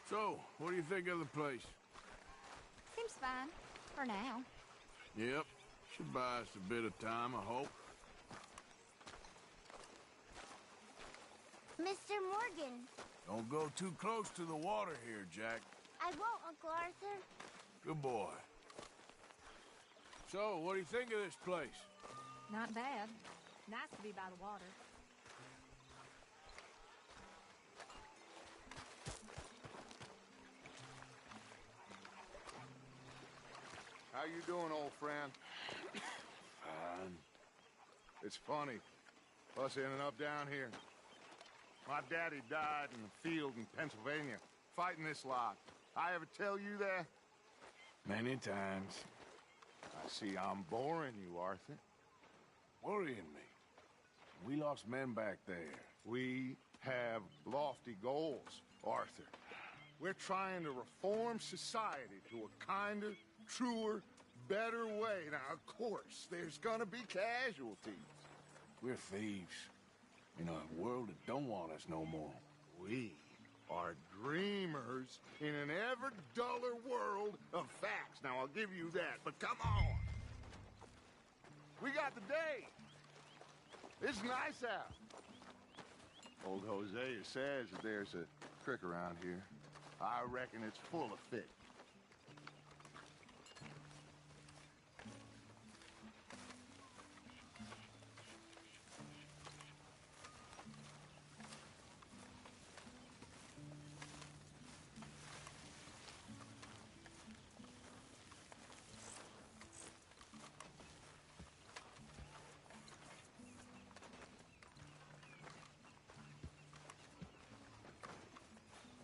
So, what do you think of the place? Seems fine. For now. Yep. Should buy us a bit of time, I hope. Mr. Morgan. Don't go too close to the water here, Jack. I won't, Uncle Arthur. Good boy. So, what do you think of this place? Not bad. Nice to be by the water. How you doing, old friend? Fine. It's funny, us ending up down here. My daddy died in the field in Pennsylvania, fighting this lot. I ever tell you that? Many times. I see I'm boring you, Arthur. Worrying me. We lost men back there. We have lofty goals, Arthur. We're trying to reform society to a kinder, truer, better way. Now, of course, there's gonna be casualties. We're thieves. In a world that don't want us no more. We are dreamers in an ever duller world of facts. Now, I'll give you that, but come on. We got the day. It's nice out. Old Hosea says that there's a creek around here. I reckon it's full of fish.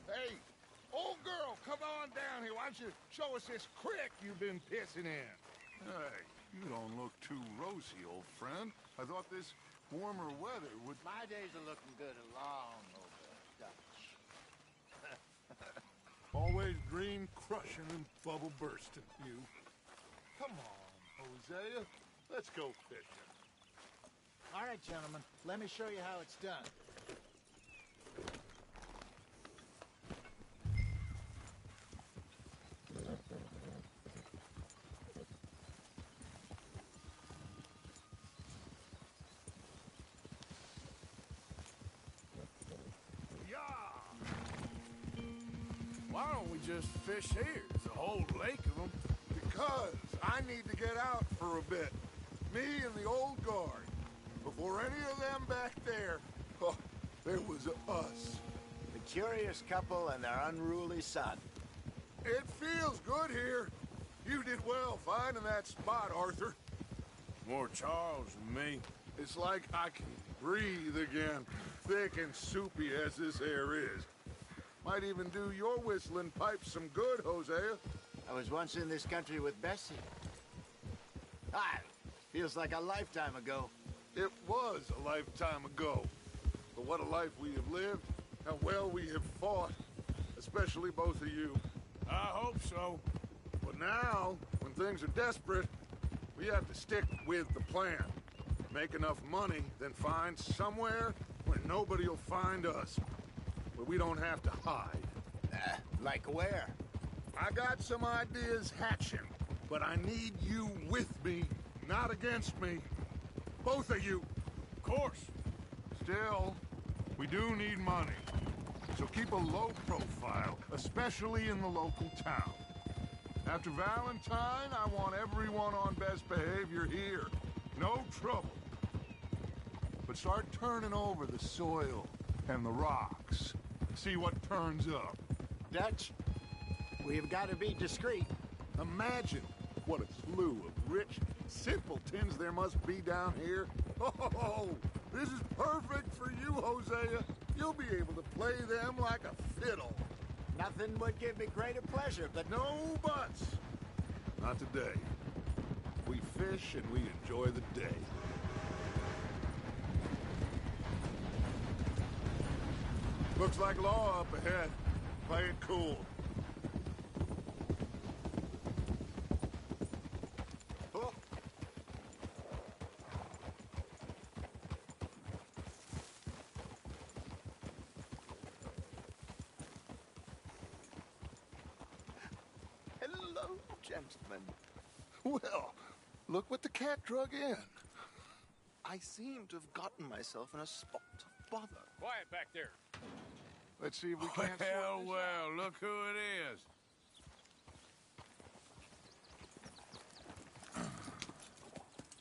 Hey, old girl, come on down here. Why don't you show us this creek you've been pissing in? Hey, you don't look too rosy, old friend. I thought this warmer weather would... My days are looking good along over Dutch. Always dream crushing and bubble bursting, you. Come on, Hosea. Let's go fishing. All right, gentlemen, let me show you how it's done. Why don't we just fish here? There's a whole lake of them. Because I need to get out for a bit. Me and the old guard. Before any of them back there, oh, there was us. The curious couple and their unruly son. It feels good here. You did well finding that spot, Arthur. More Charles than me. It's like I can breathe again, thick and soupy as this air is. Might even do your whistling pipes some good, Hosea. I was once in this country with Bessie. Ah, feels like a lifetime ago. It was a lifetime ago. But what a life we have lived, how well we have fought, especially both of you. I hope so. But now, when things are desperate, we have to stick with the plan. Make enough money, then find somewhere where nobody will find us. Where we don't have to hide. Like where? I got some ideas hatching, but I need you with me, not against me. Both of you. Of course. Still, we do need money. So keep a low profile, especially in the local town. After Valentine, I want everyone on best behavior here. No trouble. But start turning over the soil and the rocks. See what turns up. Dutch, we've got to be discreet. Imagine what a slew of rich simpletons there must be down here. Oh, this is perfect for you, Hosea. You'll be able to play them like a fiddle. Nothing would give me greater pleasure, but No buts. Not today. We fish and we enjoy the day. Looks like law up ahead. Play it cool. Oh. gentlemen. Well, look what the cat drug in. I seem to have gotten myself in a spot of bother. Quiet back there. Let's see if we can't sort Well, this well, look who it is.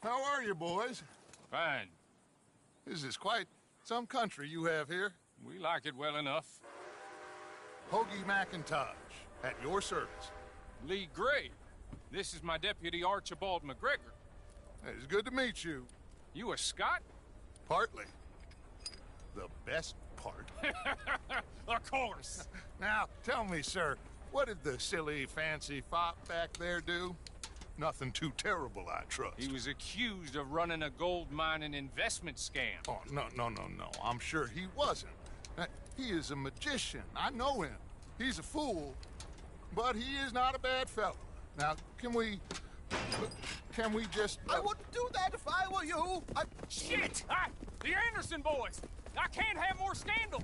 How are you, boys? Fine. This is quite some country you have here. We like it well enough. Hoagie McIntosh, at your service. Lee Gray. This is my deputy Archibald McGregor. It's good to meet you. You a Scot? Partly. The best part. Of course. Now, tell me, sir, what did the silly, fancy fop back there do? Nothing too terrible, I trust. He was accused of running a gold mining investment scam. Oh, no. I'm sure he wasn't. He is a magician. I know him. He's a fool, but he is not a bad fellow. Now, can we just... I wouldn't do that if I were you. Shit! The Anderson boys! I can't have more scandal!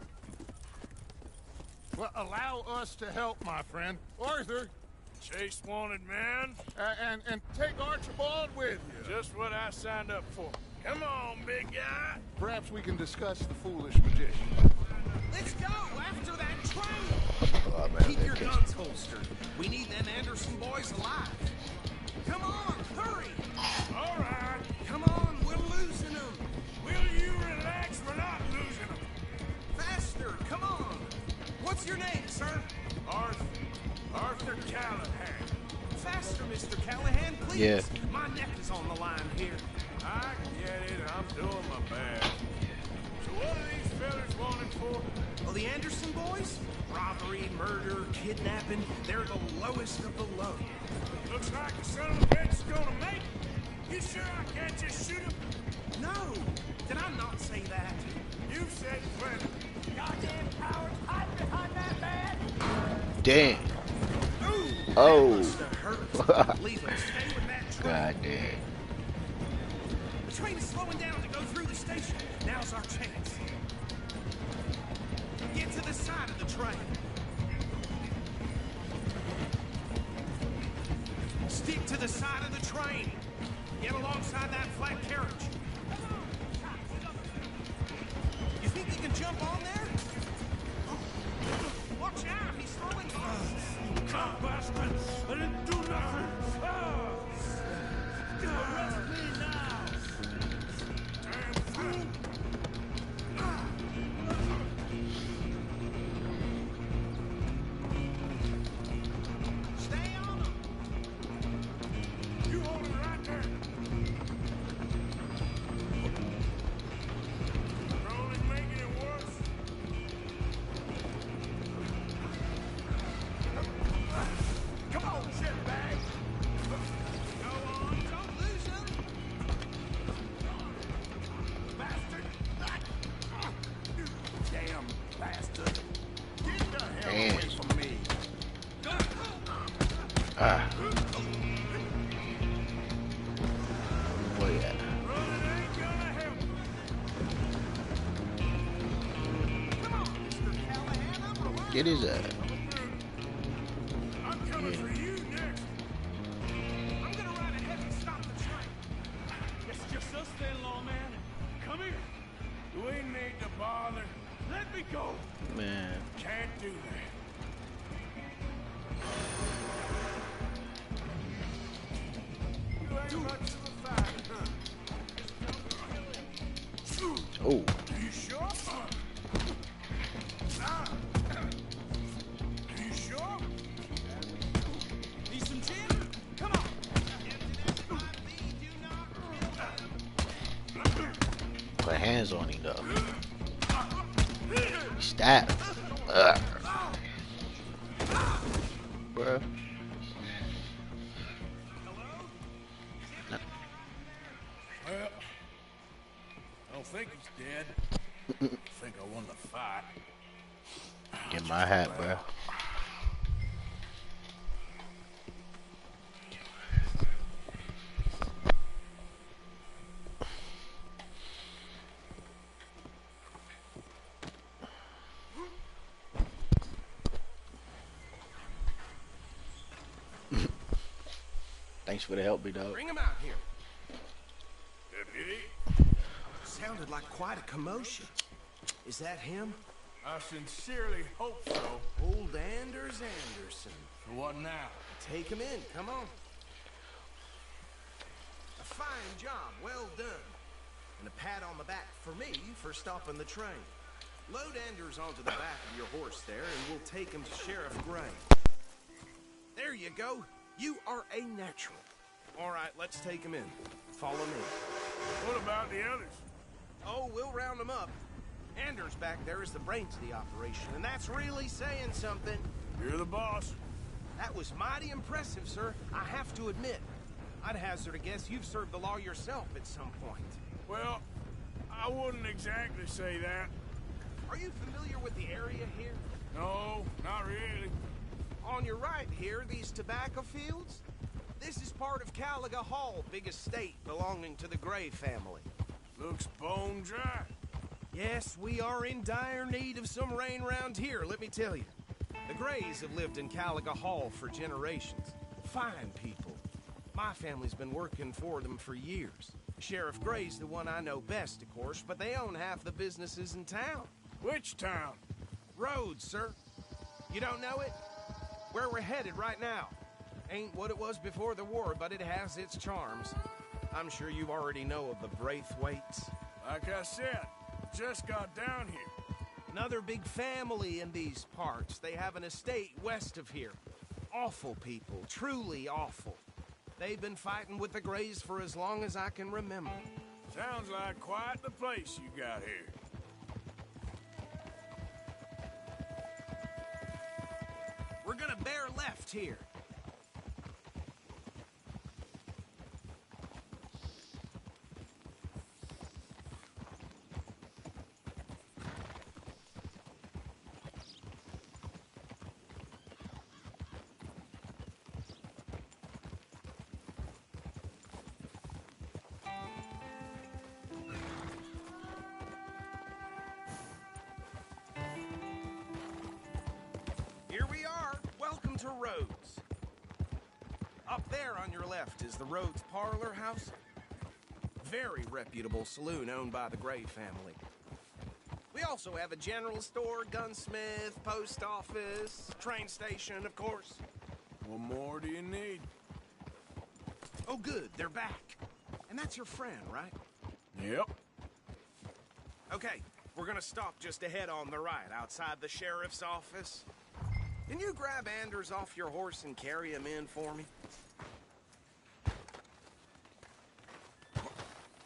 Well, allow us to help, my friend. Arthur, Chase wanted man. and take Archibald with you. Just what I signed up for. Come on, big guy. Perhaps we can discuss the foolish magician. Let's go after that train! Keep your guns holstered. We need them Anderson boys alive. Come on, hurry! All right. Come on, we're losing them. Will you relax? We're not losing them. Faster, come on. What's your name, sir? Arthur Callahan. Faster, Mr. Callahan, please. Yeah. My neck is on the line here. I get it. I'm doing my best. So what are these fellas wanted for? Well, the Anderson boys? Robbery, murder, kidnapping. They're the lowest of the low. Looks like the son of a bitch is gonna make it. You sure I can't just shoot him? No! Did I not say that? You said plenty. Goddamn cowards hide behind that man! Damn. Ooh, Oh. that must have hurt. Leave them. Stay with that train. God damn. The train is slowing down to go through the station. Now's our chance. Get to the side of the train. Stick to the side of the train. Get alongside that flat carriage. You think you can jump on there? Watch out, he's throwing bombs. Come, bastard! I didn't do nothing! Arrest me now! Damn fool! Stay on him. You hold it right there! You're only making it worse. Come on, shitbag! Go on, don't lose him. Bastard! Damn bastard! Get the hell Damn. away from me! Ah. Where you at? Running ain't gonna help. Come on, Mr. Callahan, I'm around. Get his ass. I'm coming for you next. I'm gonna ride ahead and stop the train. It's just us then, lawman. Come here. We need to bother. Let me go. Man. Can't do that. You ain't much of a fighter, huh? Oh. You sure? You sure? Need some gin? Come on. Put hands on him though. Stab. Bruh. Well, I don't think he's dead. I think I won the fight. Get my hat, bruh. Thanks for the help, big dog. Bring him out here. Deputy, Sounded like quite a commotion. Is that him? I sincerely hope so. Old Anders Anderson. What now? Take him in, come on. A fine job, well done. And a pat on the back for me for stopping the train. Load Anders onto the back of your horse there, and we'll take him to Sheriff Gray. There you go. You are a natural. All right, let's take him in. Follow me. What about the others? Oh, we'll round them up. Anders back there is the brains of the operation, and that's really saying something. You're the boss. That was mighty impressive, sir. I have to admit. I'd hazard a guess you've served the law yourself at some point. Well, I wouldn't exactly say that. Are you familiar with the area here? No, not really. On your right here, these tobacco fields? This is part of Caliga Hall, big estate belonging to the Gray family. Looks bone dry. Yes, we are in dire need of some rain round here, let me tell you. The Grays have lived in Caliga Hall for generations. Fine people. My family's been working for them for years. Sheriff Gray's the one I know best, of course, but they own half the businesses in town. Which town? Rhodes, sir. You don't know it? Where we're headed right now. Ain't what it was before the war, but it has its charms. I'm sure you already know of the Braithwaites. Like I said, just got down here. Another big family in these parts. They have an estate west of here. Awful people, truly awful. They've been fighting with the Grays for as long as I can remember. Sounds like quite the place you got here. We're gonna bear left here. Here we are. Welcome to Rhodes. Up there on your left is the Rhodes Parlor House. Very reputable saloon owned by the Gray family. We also have a general store, gunsmith, post office, train station, of course. What more do you need? Oh, good. They're back. And that's your friend, right? Yep. Okay, we're gonna stop just ahead on the right, outside the sheriff's office. Can you grab Anders off your horse and carry him in for me?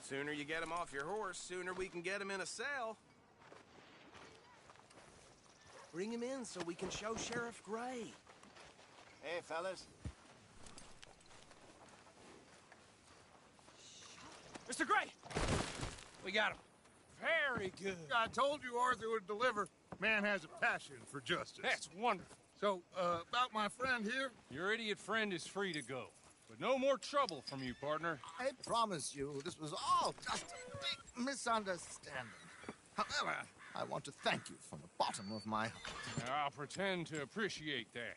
Sooner you get him off your horse, sooner we can get him in a cell. Bring him in so we can show Sheriff Gray. Hey, fellas. Mr. Gray! We got him. Very good. I told you Arthur would deliver. Man has a passion for justice. That's wonderful. So, about my friend here? Your idiot friend is free to go. But no more trouble from you, partner. I promise you, this was all just a big misunderstanding. However, I want to thank you from the bottom of my heart. I'll pretend to appreciate that.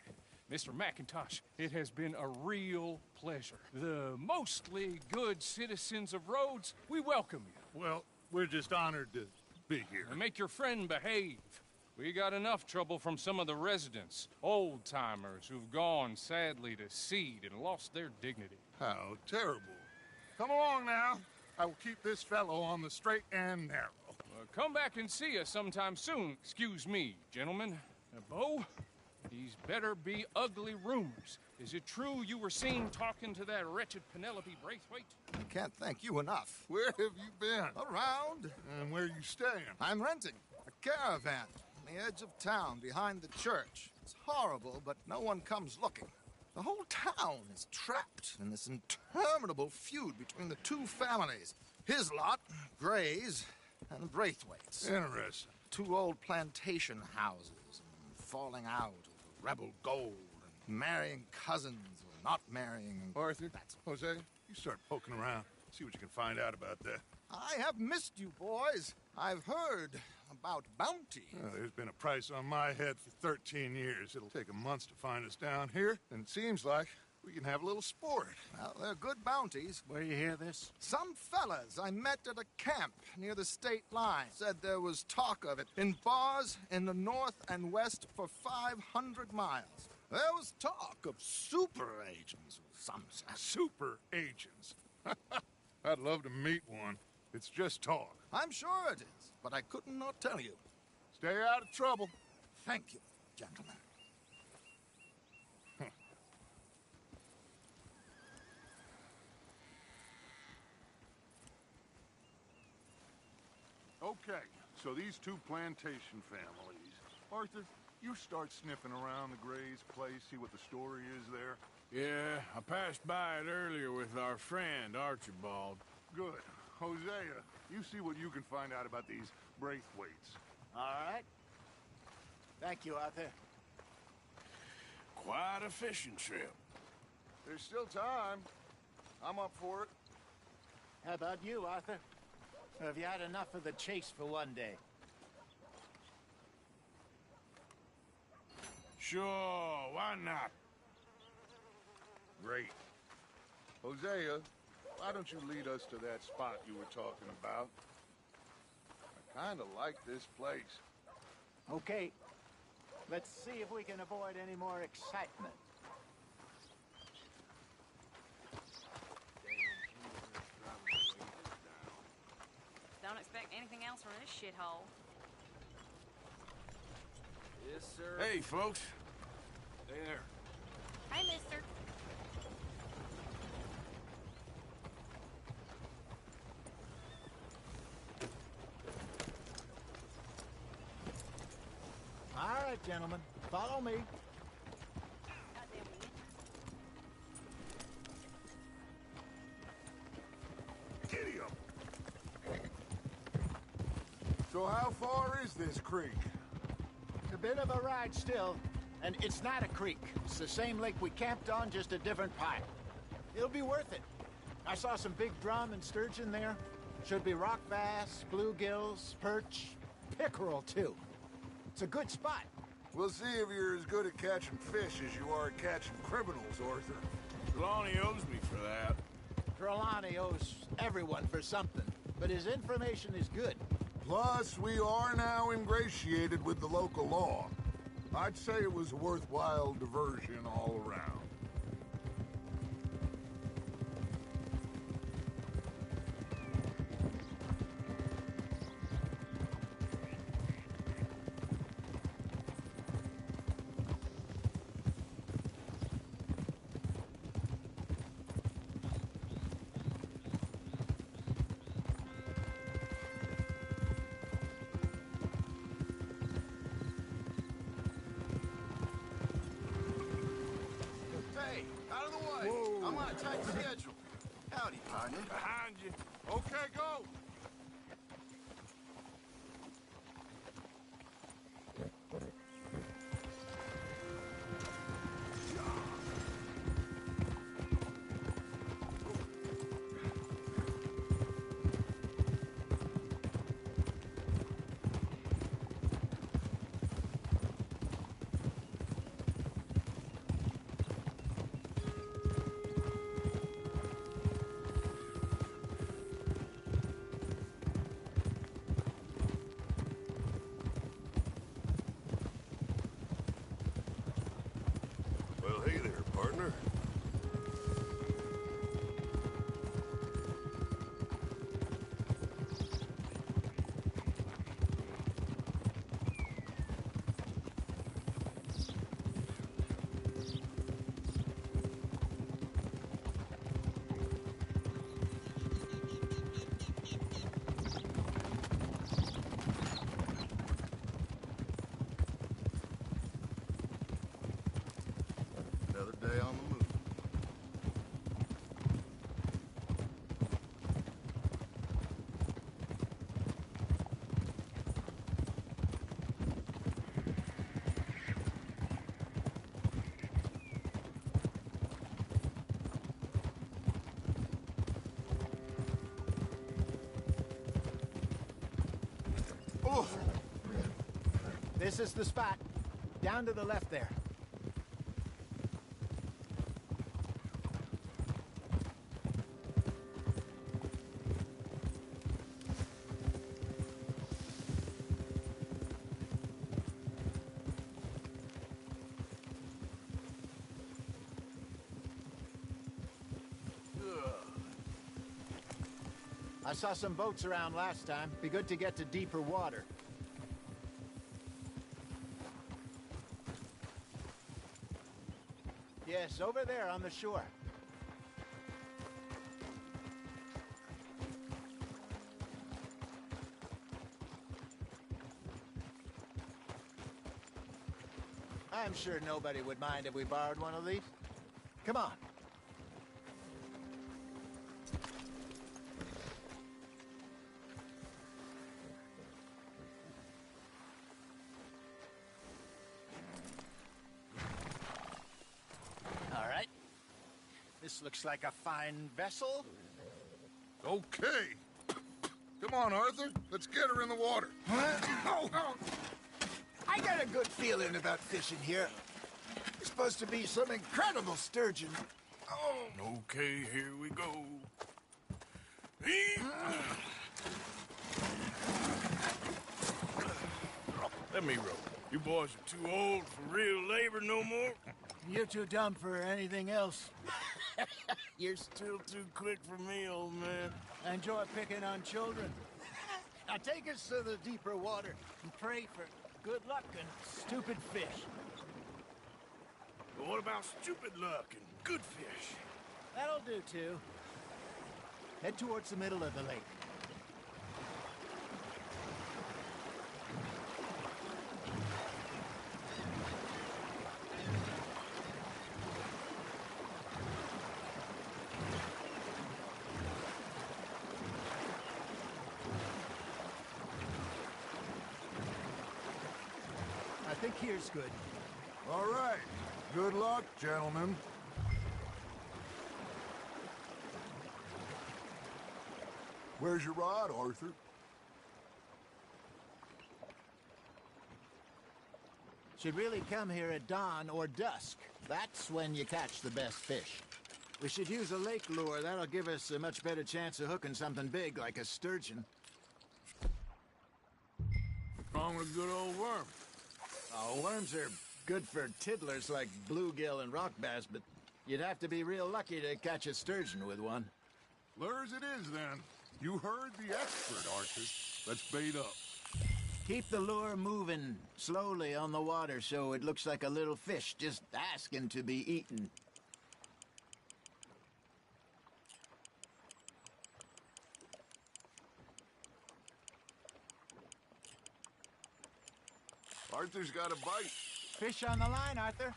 Mr. McIntosh, it has been a real pleasure. The mostly good citizens of Rhodes, we welcome you. Well, we're just honored to be here. And make your friend behave. We got enough trouble from some of the residents, old-timers who've gone, sadly, to seed and lost their dignity. How terrible. Come along now. I will keep this fellow on the straight and narrow. Come back and see us sometime soon. Excuse me, gentlemen. Bo, these better be ugly rumors. Is it true you were seen talking to that wretched Penelope Braithwaite? I can't thank you enough. Where have you been? Around. And where you staying? I'm renting a caravan on the edge of town behind the church. It's horrible, but no one comes looking. The whole town is trapped in this interminable feud between the two families. His lot, Gray's, and the Braithwaites. Interesting. Two old plantation houses, and falling out of rebel gold, and marrying cousins or not marrying. Arthur, Jose, you start poking around. See what you can find out about that. I have missed you, boys. I've heard about bounty. There's been a price on my head for 13 years. It'll take a month to find us down here, and it seems like We can have a little sport. Well, they're good bounties. Where you hear this? Some fellas I met at a camp near the state line said there was talk of it in bars in the north and west for 500 miles. There was talk of super agents of some sort. Super agents. I'd love to meet one. It's just talk. I'm sure it is, but I couldn't not tell you. Stay out of trouble. Thank you, gentlemen. Okay, so these two plantation families. Arthur, you start sniffing around the Gray's place, see what the story is there. Yeah, I passed by it earlier with our friend, Archibald. Good. Hosea, you see what you can find out about these Braithwaites. All right. Thank you, Arthur. Quite a fishing trip. There's still time. I'm up for it. How about you, Arthur? Or have you had enough of the chase for one day? Sure, why not? Great. Hosea, why don't you lead us to that spot you were talking about? I kind of like this place. Okay. Let's see if we can avoid any more excitement. Don't expect anything else from this shithole. Yes, sir. Hey, folks. There. Hey, mister. All right, gentlemen. Follow me. Giddy up! So how far is this creek? It's a bit of a ride still, and it's not a creek. It's the same lake we camped on, just a different pipe. It'll be worth it. I saw some big drum and sturgeon there. Should be rock bass, bluegills, perch, pickerel, too. It's a good spot. We'll see if you're as good at catching fish as you are at catching criminals, Arthur. Trelawney owes me for that. Trelawney owes everyone for something, but his information is good. Plus, we are now ingratiated with the local law. I'd say it was a worthwhile diversion all around. Hey, out of the way. I'm on a tight schedule. Howdy, partner. Behind you. Okay, go! Well, hey there, partner. Another day on the move. Oh! This is the spot. Down to the left there. I saw some boats around last time. Be good to get to deeper water. Yes, over there on the shore. I'm sure nobody would mind if we borrowed one of these. Come on. All right. This looks like a fine vessel. Okay. Come on, Arthur. Let's get her in the water. Oh. I got a good feeling about fishing here. It's supposed to be some incredible sturgeon. Oh. Okay, here we go. Let me row. You boys are too old for real labor no more. You're too dumb for anything else. You're still too quick for me, old man. I enjoy picking on children. Now take us to the deeper water and pray for good luck and stupid fish. But what about stupid luck and good fish? That'll do, too. Head towards the middle of the lake. I think here's good. All right. Good luck, gentlemen. Where's your rod, Arthur? Should really come here at dawn or dusk. That's when you catch the best fish. We should use a lake lure. That'll give us a much better chance of hooking something big like a sturgeon. What's wrong with a good old worm? Oh, worms are good for tiddlers like bluegill and rock bass, but you'd have to be real lucky to catch a sturgeon with one. Lures it is, then. You heard the expert, Arthur. Let's bait up. Keep the lure moving slowly on the water so it looks like a little fish just asking to be eaten. Arthur's got a bite. Fish on the line, Arthur.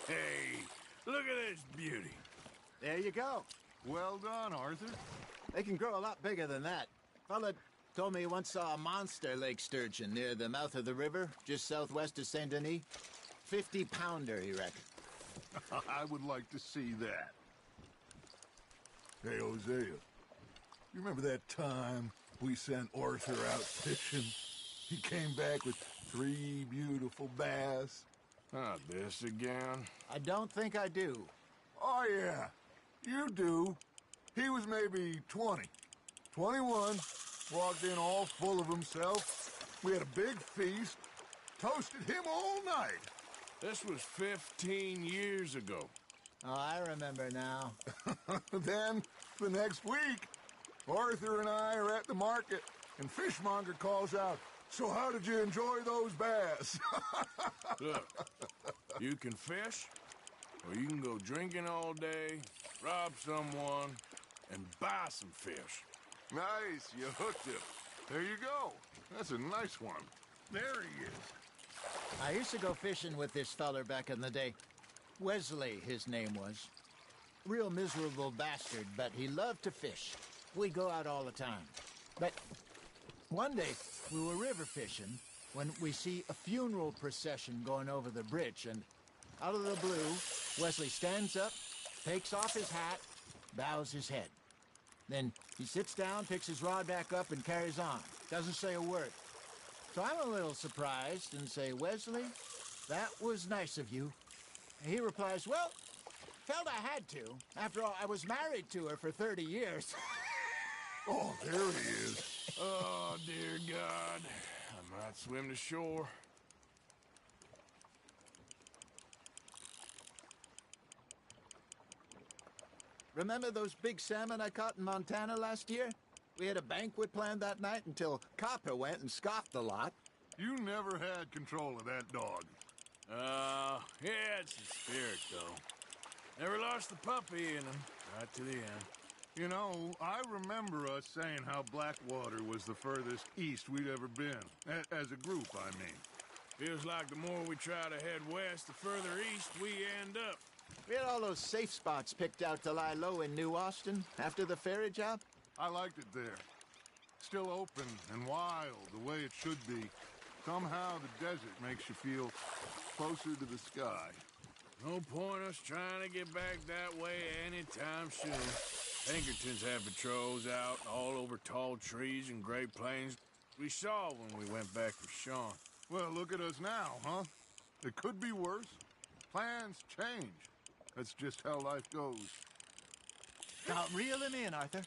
Hey, look at this beauty. There you go. Well done, Arthur. They can grow a lot bigger than that. Fella told me he once saw a monster lake sturgeon near the mouth of the river, just southwest of Saint Denis. 50-pounder, he reckoned. I would like to see that. Hey, Hosea, you remember that time we sent Arthur out fishing? He came back with 3 beautiful bass. Not this again. I don't think I do. Oh, yeah. You do. He was maybe 20. 21. Walked in all full of himself. We had a big feast. Toasted him all night. This was 15 years ago. Oh, I remember now. Then, the next week, Arthur and I are at the market, and Fishmonger calls out, "So how did you enjoy those bass?" Look, you can fish, or you can go drinking all day, rob someone, and buy some fish. Nice, you hooked him. There you go. That's a nice one. There he is. I used to go fishing with this feller back in the day. Wesley, his name was. Real miserable bastard, but he loved to fish. We'd go out all the time. But one day, we were river fishing, when we see a funeral procession going over the bridge, and out of the blue, Wesley stands up, takes off his hat, bows his head. Then he sits down, picks his rod back up, and carries on. Doesn't say a word. So I'm a little surprised and say, Wesley, that was nice of you. And he replies, well, felt I had to. After all, I was married to her for 30 years. Oh, there he is. Oh, dear God. I might swim to shore. Remember those big salmon I caught in Montana last year? We had a banquet planned that night until Copper went and scoffed the lot. You never had control of that dog. He had some spirit, though. Never lost the puppy in him, right to the end. You know, I remember us saying how Blackwater was the furthest east we'd ever been. As a group, I mean. Feels like the more we try to head west, the further east we end up. We had all those safe spots picked out to lie low in New Austin after the ferry job. I liked it there. Still open and wild, the way it should be. Somehow the desert makes you feel closer to the sky. No point us trying to get back that way anytime soon. Pinkertons have patrols out all over tall trees and Great Plains. We saw when we went back with Sean. Well, look at us now, huh? It could be worse. Plans change. That's just how life goes. Now, reel him in, Arthur.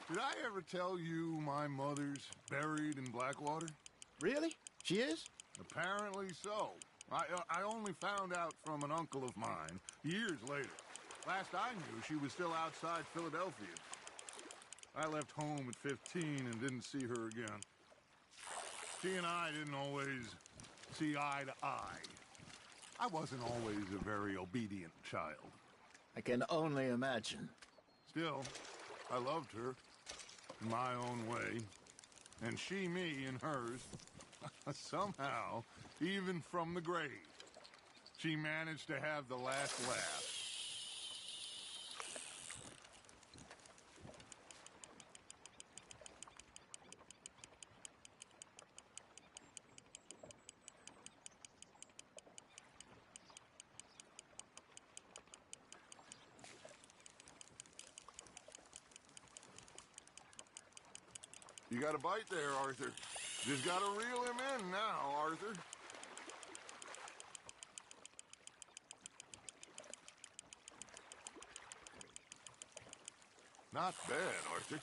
Did I ever tell you my mother's buried in Blackwater? Really? She is? Apparently so. I only found out from an uncle of mine years later. Last I knew, she was still outside Philadelphia. I left home at 15 and didn't see her again. She and I didn't always see eye to eye. I wasn't always a very obedient child. I can only imagine. Still, I loved her in my own way, and she me in hers. Somehow, even from the grave, she managed to have the last laugh. You got a bite there, Arthur. Just gotta reel him in now, Arthur. Not bad, Arthur.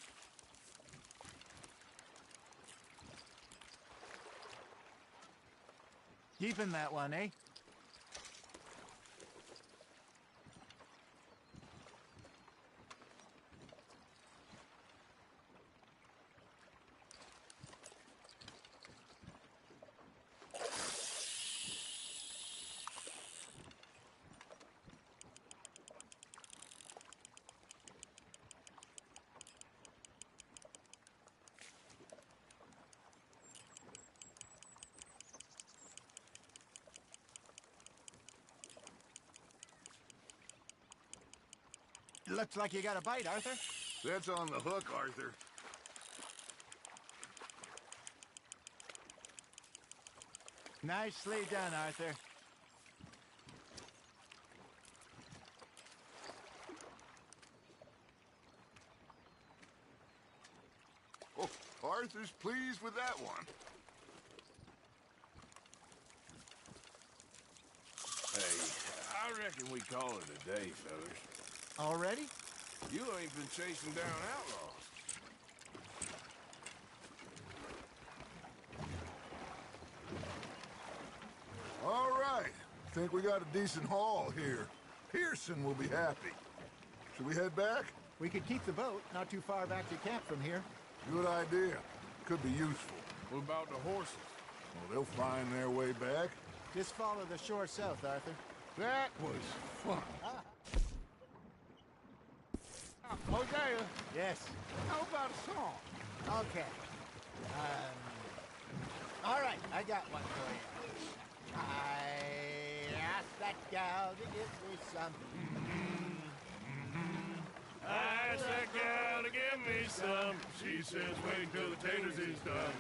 Keeping that one, eh? Looks like you got a bite, Arthur. That's on the hook, Arthur. Nicely done, Arthur. Oh, Arthur's pleased with that one. Hey, I reckon we call it a day, fellas. Already? You ain't been chasing down outlaws. All right. Think we got a decent haul here. Pearson will be happy. Should we head back? We could keep the boat not too far back to camp from here. Good idea. Could be useful. What about the horses? Well, they'll find their way back. Just follow the shore south, Arthur. That was fun. Hosea, Yes. how about a song? Okay. All right, I got one for you. I asked that gal to give me some. I asked that gal to give me some. She says, wait till the taters is done.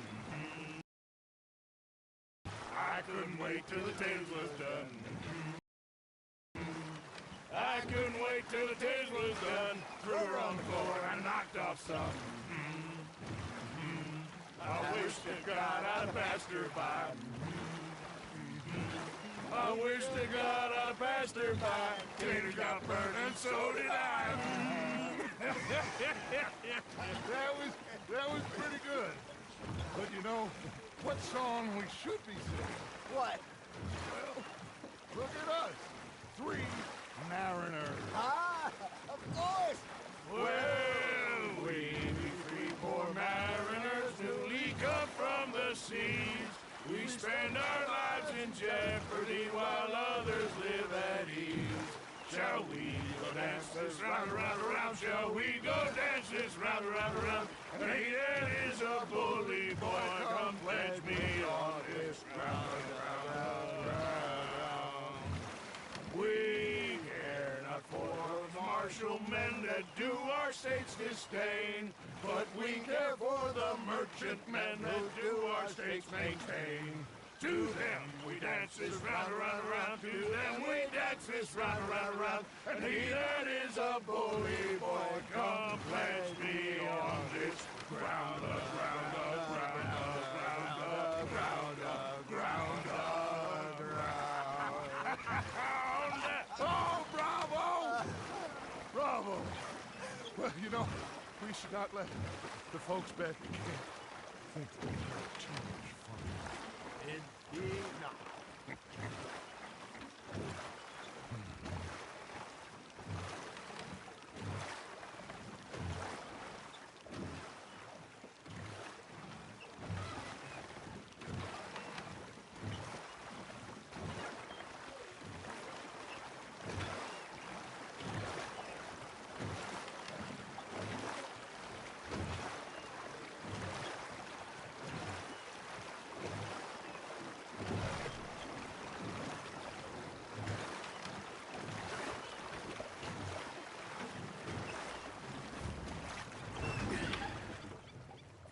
couldn't wait till the tales was done. I couldn't wait till the tales was done. Threw her on the floor and knocked off some. I wish to God I'd passed her by. I wish to God I'd passed her by. Tater got burned and so did I. That was pretty good. But you know, what song we should be singing? What? Well, look at us. 3 mariners. Ah, of course. Well, we be 3 poor mariners newly come from the seas. We spend our lives in jeopardy while others live at ease. Shall we go dance this round, around, around? Shall we go dance this round, around, around? Hey, that is a bully boy. Come pledge me on this ground, ground. We care not for martial men that do our state's disdain, but we care for the merchant men that do our states maintain. To them we dance this round, around, around. To them we dance this round, around, around. And he that is a bully boy, come pledge me on this ground, ground, ground, ground, ground, ground, ground. Oh, bravo! Bravo! Well, you know, we should not let the folks back at camp think we have too much fun. Indeed not.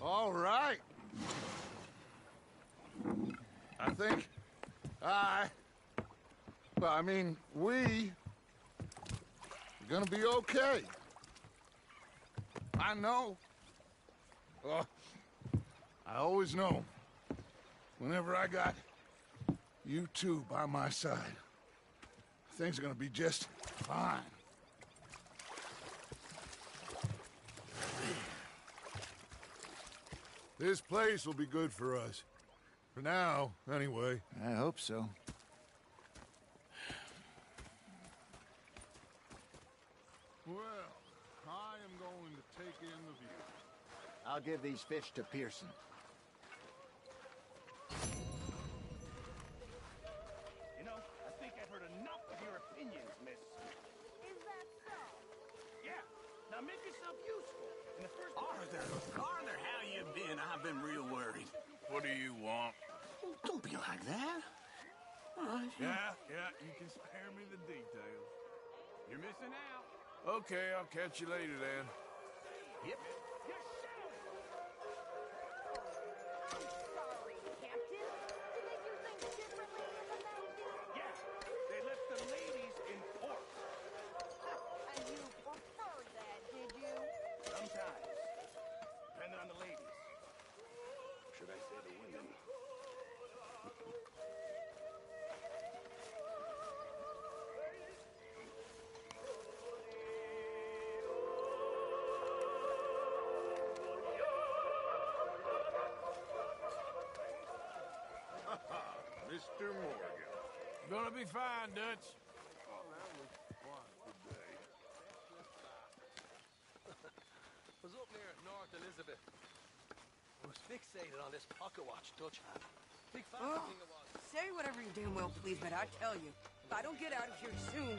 All right. I think we are gonna be okay. I know. I always know. Whenever I got you two by my side, things are gonna be just fine. This place will be good for us. For now, anyway. I hope so. Well, I am going to take in the view. I'll give these fish to Pearson. You know, I think I've heard enough of your opinions, miss. Is that so? Yeah, now make yourself useful. In the first... Arthur, how you been? I've been real worried. What do you want? Oh, don't be like that. All right. Yeah, you can spare me the details. You're missing out. Okay, I'll catch you later then. Yep. Sorry, Captain. Did they do things differently in the mountains? Yeah, they left the ladies in port. And you preferred that, did you? Sometimes. Depending on the ladies. Should I say the women? Mr. Morgan. Gonna be fine, Dutch. Oh, that was quite the day. Was up near North Elizabeth. I was fixated on this pocket watch Dutch had. Big fan thing it was. Say whatever you damn well please, but I tell you, if I don't get out of here soon,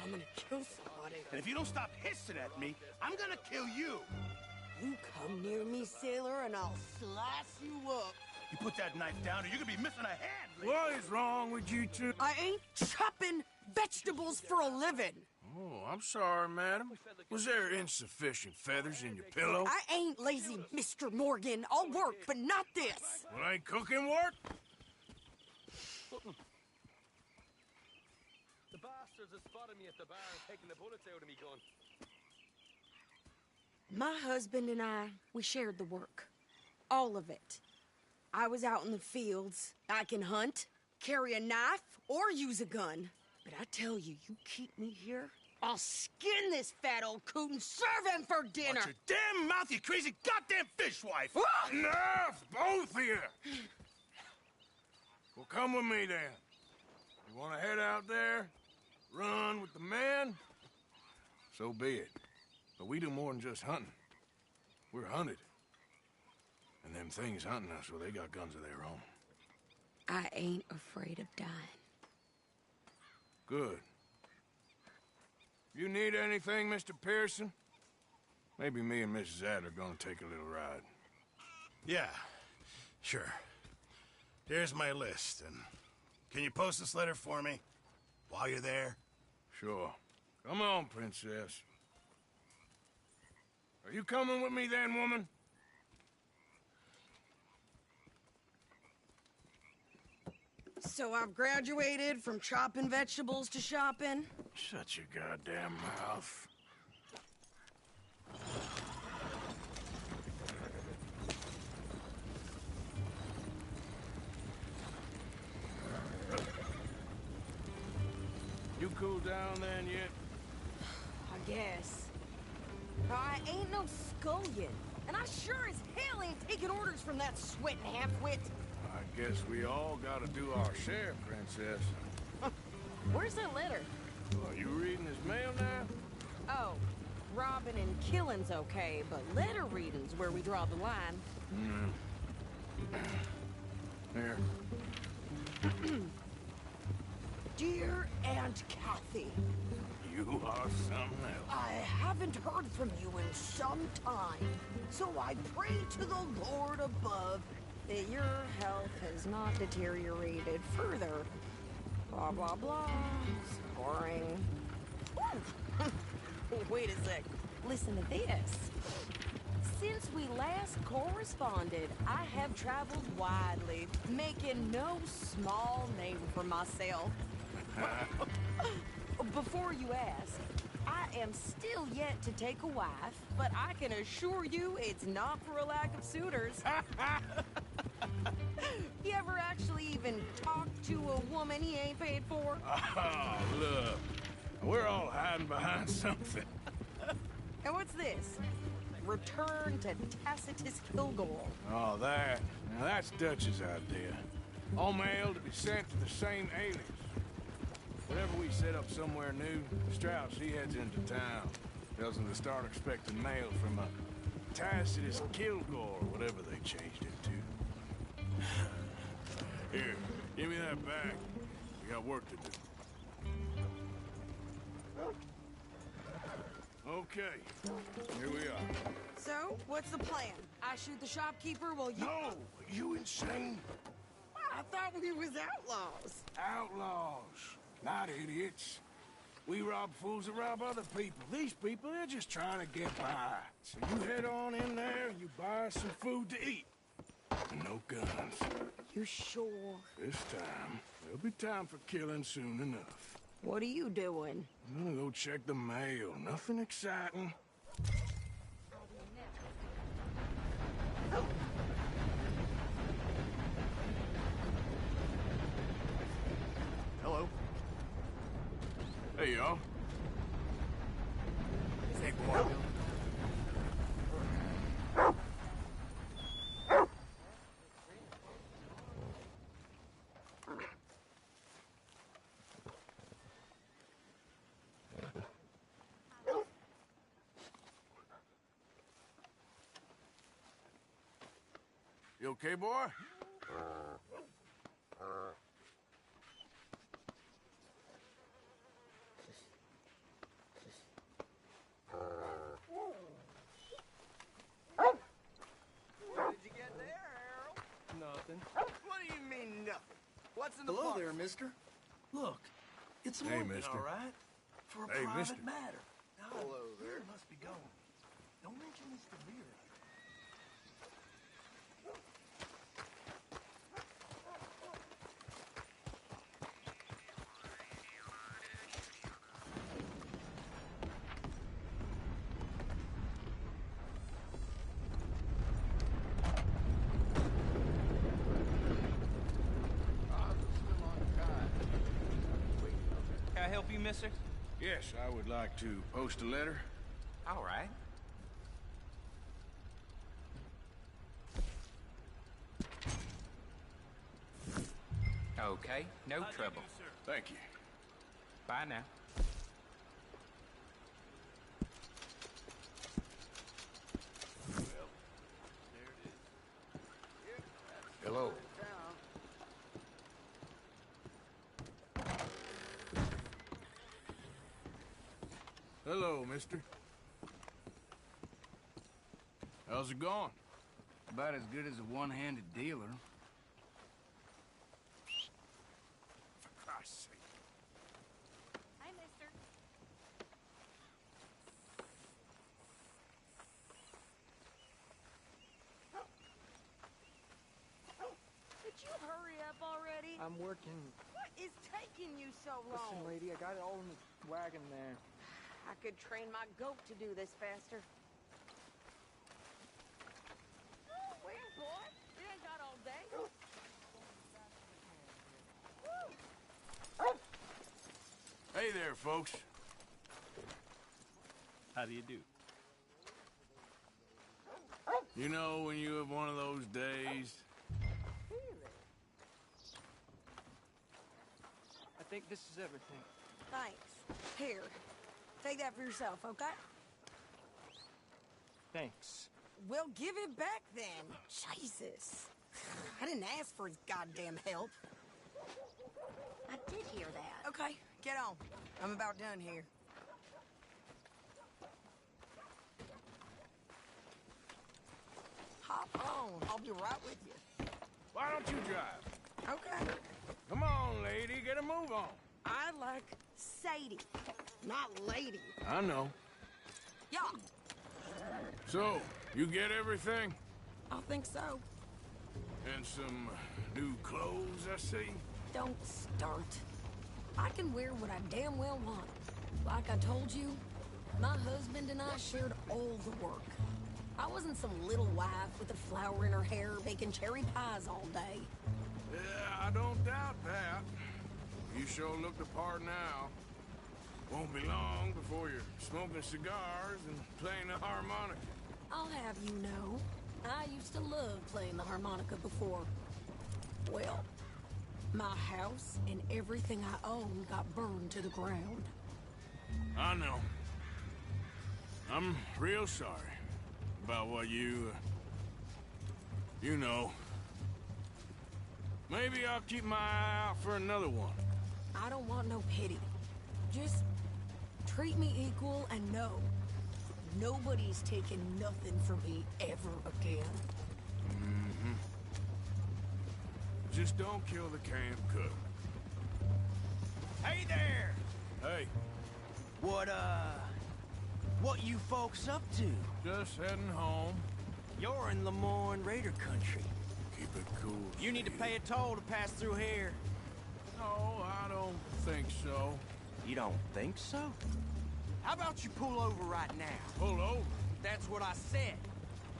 I'm gonna kill somebody. And if you don't stop hissing at me, I'm gonna kill you. You come near me, sailor, and I'll slice you up. You put that knife down or you're gonna be missing a hand. What is wrong with you two? I ain't chopping vegetables for a living. Oh, I'm sorry, madam. Was there insufficient feathers in your pillow? I ain't lazy, Mr. Morgan. I'll work, but not this. Well, ain't cooking work? something. The bastards have spotted me at the bar and taken the bullets out of me gun. My husband and I, we shared the work. All of it. I was out in the fields. I can hunt, carry a knife, or use a gun. But I tell you, you keep me here, I'll skin this fat old coot and serve him for dinner. Watch your damn mouth, you crazy goddamn fishwife! Enough, both of you! Well, come with me then. You want to head out there, run with the men? So be it. But we do more than just hunting. We're hunted. And them things hunting us, well, they got guns of their own. I ain't afraid of dying. Good. You need anything, Mr. Pearson? Maybe me and Mrs. Ad are gonna take a little ride. Yeah, sure. Here's my list, and can you post this letter for me while you're there? Sure. Come on, Princess. Are you coming with me then, woman? So I've graduated from chopping vegetables to shopping? Shut your goddamn mouth. You cool down then yet? I guess. I ain't no scullion, and I sure as hell ain't taking orders from that sweating half-wit. I guess we all gotta do our share, Princess. Where's that letter? Are you reading his mail now? Oh, robbing and killing's okay, but letter reading's where we draw the line. Here. Dear Aunt Kathy, You are something else. I haven't heard from you in some time, so I pray to the Lord above that your health has not deteriorated further. Blah, blah, blah. Boring. Wait a sec. Listen to this. Since we last corresponded, I have traveled widely, making no small name for myself. Before you ask, I am still yet to take a wife, but I can assure you it's not for a lack of suitors. You ever actually even talked to a woman he ain't paid for? Oh, look. We're all hiding behind something. And what's this? Return to Tacitus Kilgore. Oh, that. Now, that's Dutch's idea. All mail to be sent to the same alias. Whenever we set up somewhere new, Strauss, he heads into town. Tells them to start expecting mail from a Tacitus Kilgore, or whatever they changed it to. Here, give me that bag. We got work to do. Okay, here we are. So, what's the plan? I shoot the shopkeeper while you... No! You insane? I thought we was outlaws. Outlaws, not idiots. We rob fools that rob other people. These people, they're just trying to get by. So you head on in there, you buy some food to eat. And no guns. You sure? This time, there'll be time for killing soon enough. What are you doing? I'm gonna go check the mail. Nothing exciting. Hello. Hey, y'all. Hey, boy. You okay, boy? What did you get there, Harold? Nothing. What do you mean, nothing? What's in the Hello box? there, mister. Look, it's Hey, Morgan, mister. all right? For a Hey, private mister. matter. Now, Hello there. you must be going. Don't mention this to Vera. help you, mister? Yes, I would like to post a letter. All right. Okay, no trouble. Thank you. Bye now. Hello. Hello, mister. How's it going? About as good as a one-handed dealer. For Christ's sake. Hi, mister. Could you hurry up already? I'm working. What is taking you so long? Listen, lady, I got it all in the wagon there. I could train my goat to do this faster. Oh, wait, boy. You ain't got all day. Hey there, folks. How do you do? You know when you have one of those days? I think this is everything. Thanks. Here. Take that for yourself, okay? Thanks. Well, give it back then. Jesus. I didn't ask for his goddamn help. I did hear that. Okay, get on. I'm about done here. Hop on. I'll be right with you. Why don't you drive? Okay. Come on, lady, get a move on. I like Sadie, not lady. I know. Yeah. So, you get everything? I think so. And some new clothes, I see? Don't start. I can wear what I damn well want. Like I told you, my husband and I shared all the work. I wasn't some little wife with a flower in her hair making cherry pies all day. Yeah, I don't doubt that. You sure look the part now. Won't be long before you're smoking cigars and playing the harmonica. I'll have you know, I used to love playing the harmonica before. Well, my house and everything I own got burned to the ground. I know. I'm real sorry about what you know. Maybe I'll keep my eye out for another one. I don't want no pity. Just treat me equal and know nobody's taking nothing from me ever again. Mm-hmm. Just don't kill the camp cook. Hey there! Hey. What you folks up to? Just heading home. You're in Lemoyne Raider country. Keep it cool. You need to pay a toll to pass through here. No, I don't think so. You don't think so? How about you pull over right now? Pull over? That's what I said.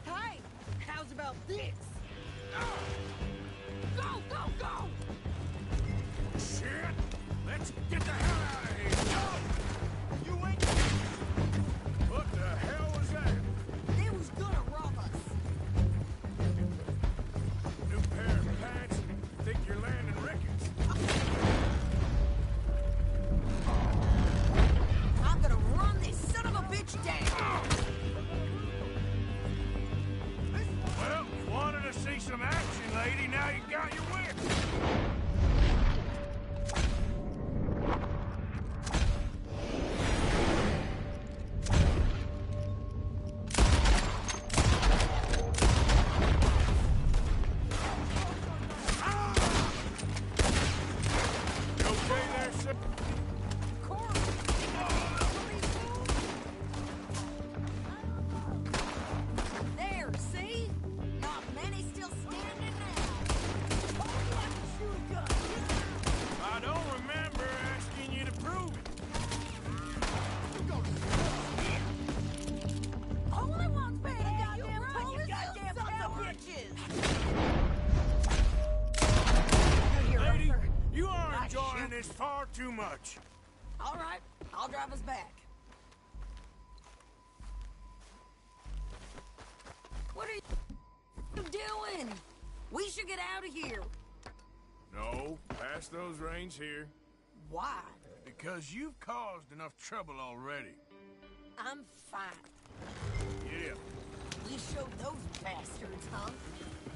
Hey, how's about this? Go, go, go! Shit! Let's get the hell out of here! No! You ain't... What the hell was that? They was gonna rob us. New pair of pants? Think you're landing Ricketts? I'm gonna run this son of a bitch down. Well, you wanted to see some action, lady. Now you got your whip. There, see? Not many still standing now. Oh, you have to shoot a gun. I don't remember asking you to prove it. Only one's paying the goddamn toll. You goddamn sons of bitches. Lady, you are enjoying this far too much. All right, I'll drive us back. What are you doing? We should get out of here. No, pass those reins here. Why? Because you've caused enough trouble already. I'm fine. Get up. You showed those bastards, huh?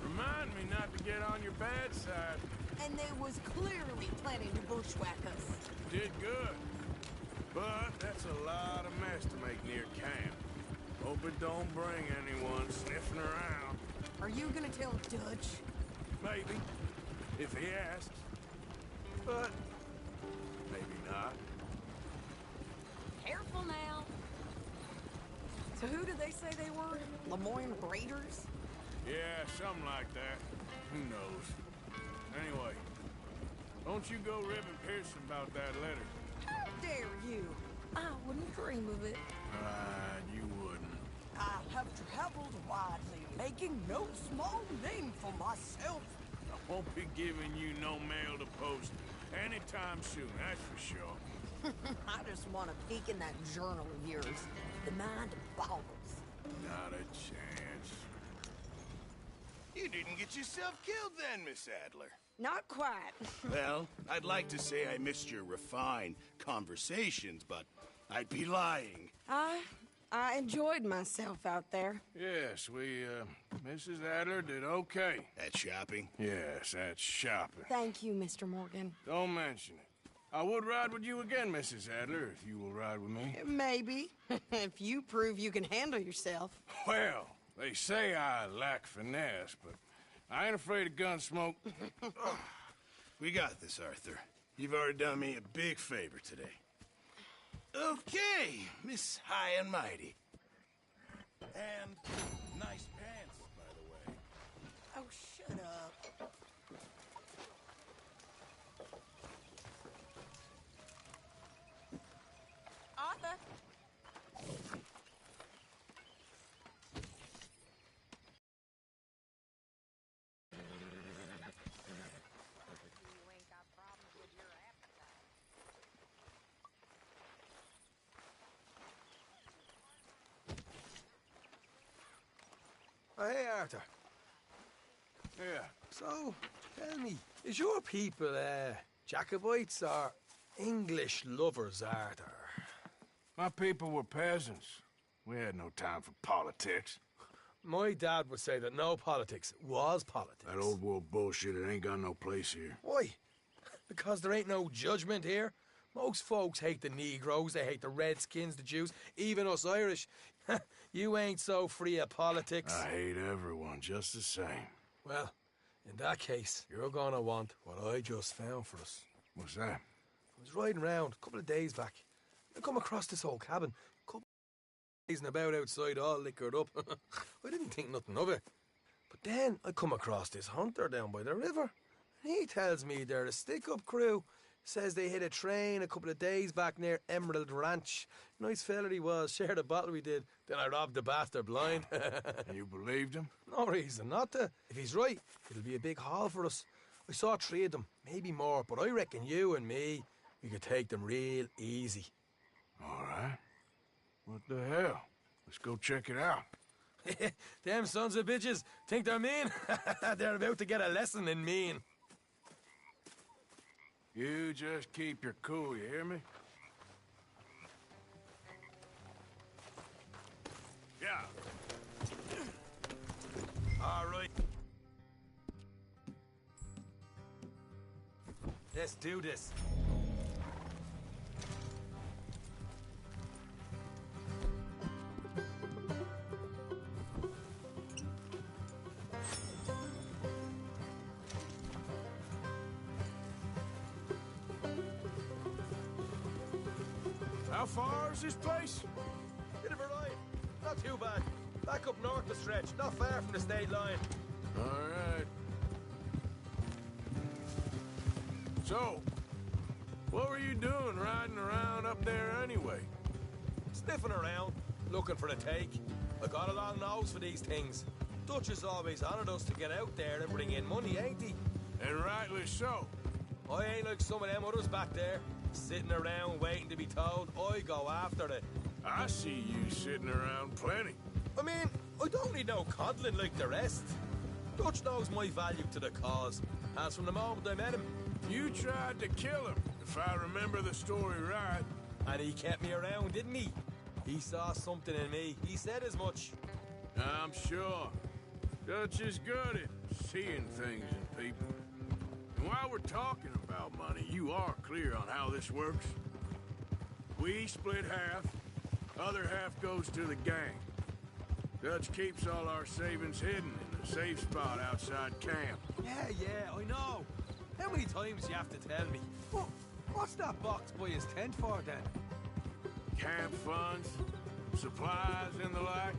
Remind me not to get on your bad side. And they was clearly planning to bushwhack us. Did good. But that's a lot of mess to make near camp. Hope it don't bring anyone sniffing around. Are you gonna tell Dutch? Maybe. If he asks. But maybe not. Careful now. So who did they say they were? Lemoyne Raiders? Yeah, something like that. Who knows? Anyway, don't you go ribbing Pearson about that letter. How dare you? I wouldn't dream of it. You wouldn't. I have traveled widely, making no small name for myself. I won't be giving you no mail to post anytime soon, that's for sure. I just want to peek in that journal of yours. The mind boggles. Not a chance. You didn't get yourself killed then, Miss Adler. Not quite. Well, I'd like to say I missed your refined conversations, but I'd be lying. I enjoyed myself out there. Yes, Mrs. Adler did okay. At shopping? Yes, that's shopping. Thank you, Mr. Morgan. Don't mention it. I would ride with you again, Mrs. Adler, if you will ride with me. Maybe. If you prove you can handle yourself. Well, they say I lack finesse, but I ain't afraid of gun smoke. We got this, Arthur. You've already done me a big favor today. Okay, Miss High and Mighty. And nice pants, by the way. Oh, shut up. Arthur. Oh, hey, Arthur. Yeah. So, tell me, is your people, Jacobites or English lovers, Arthur? My people were peasants. We had no time for politics. My dad would say that no politics was politics. That old world bullshit, it ain't got no place here. Why? Because there ain't no judgment here. Most folks hate the Negroes, they hate the Redskins, the Jews, even us Irish. You ain't so free of politics. I hate everyone just the same. Well, in that case, you're gonna want what I just found for us. What's that? I was riding around a couple of days back. I come across this old cabin. Couple of days and about outside, all liquored up. I didn't think nothing of it. But then I come across this hunter down by the river. And he tells me they're a stick-up crew. Says they hit a train a couple of days back near Emerald Ranch. Nice fella he was, shared a bottle we did. Then I robbed the bastard blind. You believed him? No reason not to. If he's right, it'll be a big haul for us. I saw 3 of them, maybe more, but I reckon you and me, we could take them real easy. All right. What the hell? Let's go check it out. Them sons of bitches think they're mean. They're about to get a lesson in mean. You just keep your cool, you hear me? Yeah. All right. Let's do this. How far is this place? Bit of a ride. Not too bad. Back up north the stretch, not far from the state line. All right. So, what were you doing riding around up there anyway? Sniffing around, looking for a take. I got a long nose for these things. Dutch has always honoured us to get out there and bring in money, ain't he? And rightly so. I ain't like some of them others back there. Sitting around waiting to be told, I go after it. I see you sitting around plenty. I mean, I don't need no coddling like the rest. Dutch knows my value to the cause, as from the moment I met him. You tried to kill him, if I remember the story right. And he kept me around, didn't he? He saw something in me. He said as much. I'm sure. Dutch is good at seeing things in people. And while we're talking about money, you are clear on how this works? We split half, other half goes to the gang. Dutch keeps all our savings hidden in a safe spot outside camp. Yeah, I know. How many times do you have to tell me? What's that box by his tent for, then? Camp funds, supplies, and the like.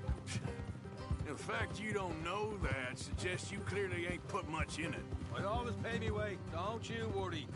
The fact you don't know that suggests you clearly ain't put much in it. I always pay me way, don't you worry.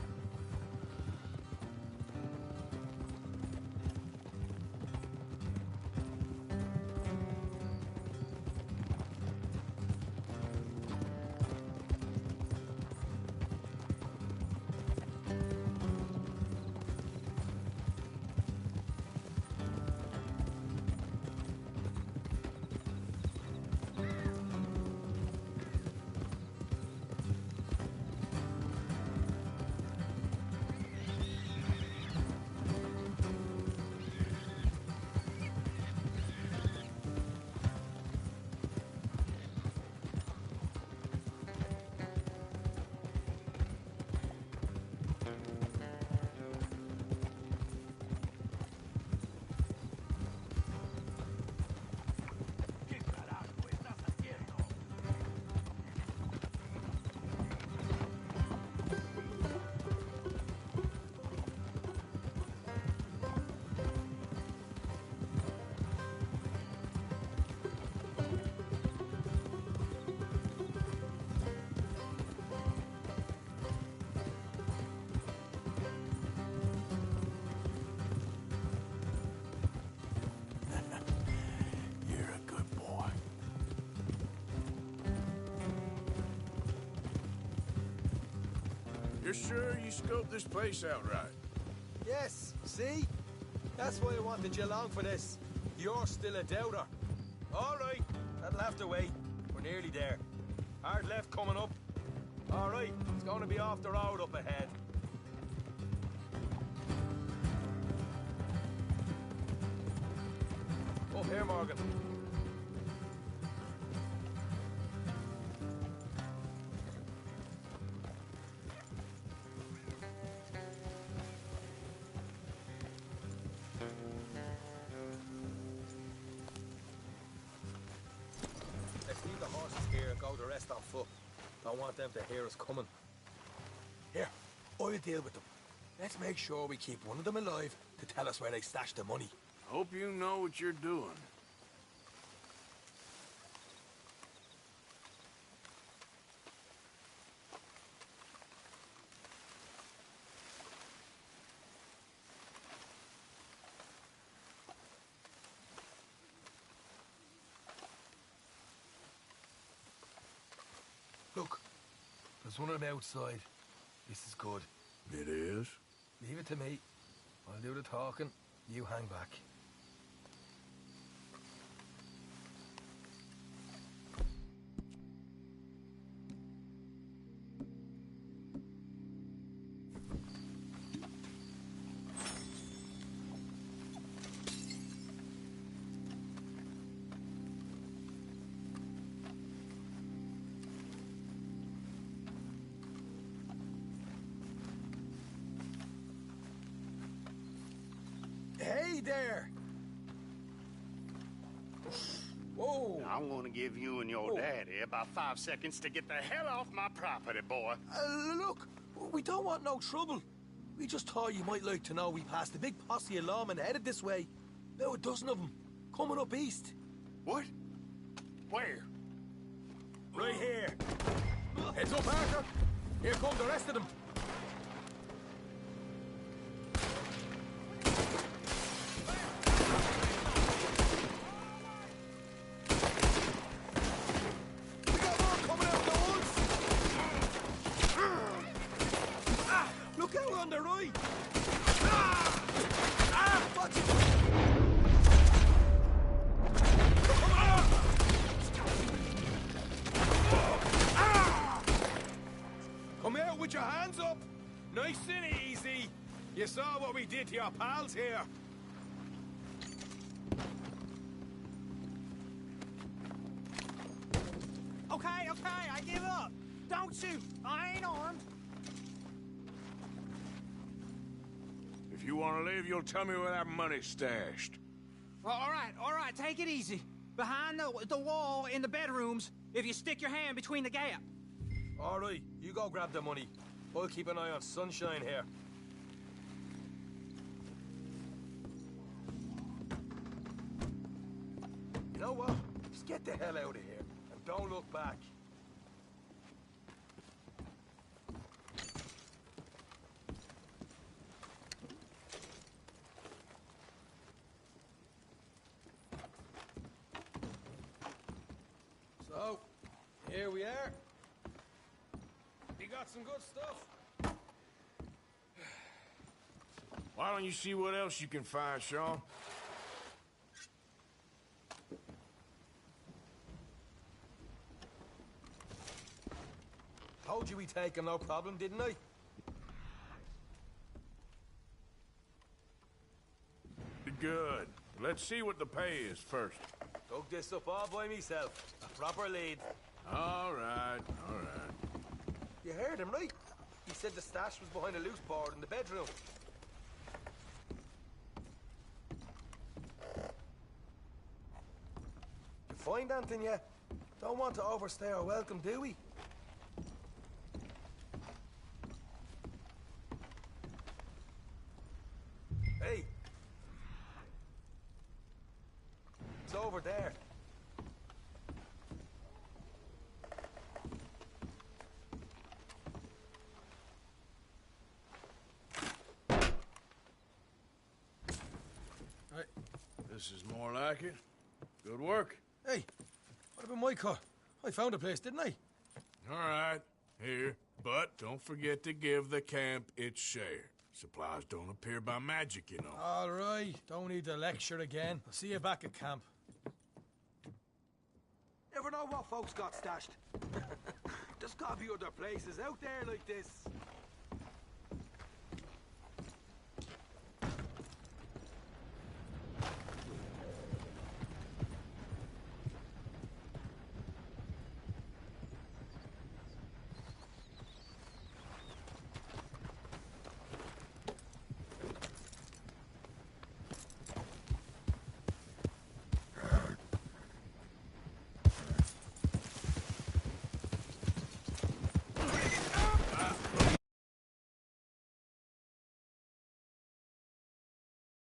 You're sure you scoped this place out right? Yes, see? That's why I wanted you along for this. You're still a doubter. All right, that'll have to wait. We're nearly there. Hard left coming up. All right, it's going to be off the road up ahead. Up here, Morgan. Let's leave the horses here and go the rest on foot. Don't want them to hear us coming. Here, I'll deal with them. Let's make sure we keep one of them alive to tell us where they stashed the money. Hope you know what you're doing. Look, there's one of them outside. This is good. It is? Leave it to me. I'll do the talking. You hang back. Hey there! Whoa! I'm gonna give you and your daddy about 5 seconds to get the hell off my property, boy. Look, we don't want no trouble. We just thought you might like to know we passed a big posse of lawmen headed this way. About a dozen of them, coming up east. What? Where? Right here. Heads up, Arthur. Here come the rest of them. Look out on the right! Come out with your hands up! Nice and easy! You saw what we did to your pals here. Okay, I give up. Don't shoot. I ain't armed. If you want to leave, you'll tell me where that money's stashed. All right, take it easy. Behind the wall in the bedrooms, if you stick your hand between the gap. All right, you go grab the money. I'll keep an eye on Sunshine here. You know what? Just get the hell out of here, and don't look back. So, here we are. You got some good stuff. Why don't you see what else you can find, Sean? Told you we take him, no problem, didn't I? Good. Let's see what the pay is first. Dug this up all by myself. A proper lead. All right. You heard him, right? He said the stash was behind a loose board in the bedroom. You find anything yet? Don't want to overstay our welcome, do we? Hey! It's over there. This is more like it. Good work. Hey, what about my car? I found a place, didn't I? All right, here. But don't forget to give the camp its share. Supplies don't appear by magic, you know. All right, don't need to lecture again. I'll see you back at camp. Never know what folks got stashed. There's gotta be other places out there like this.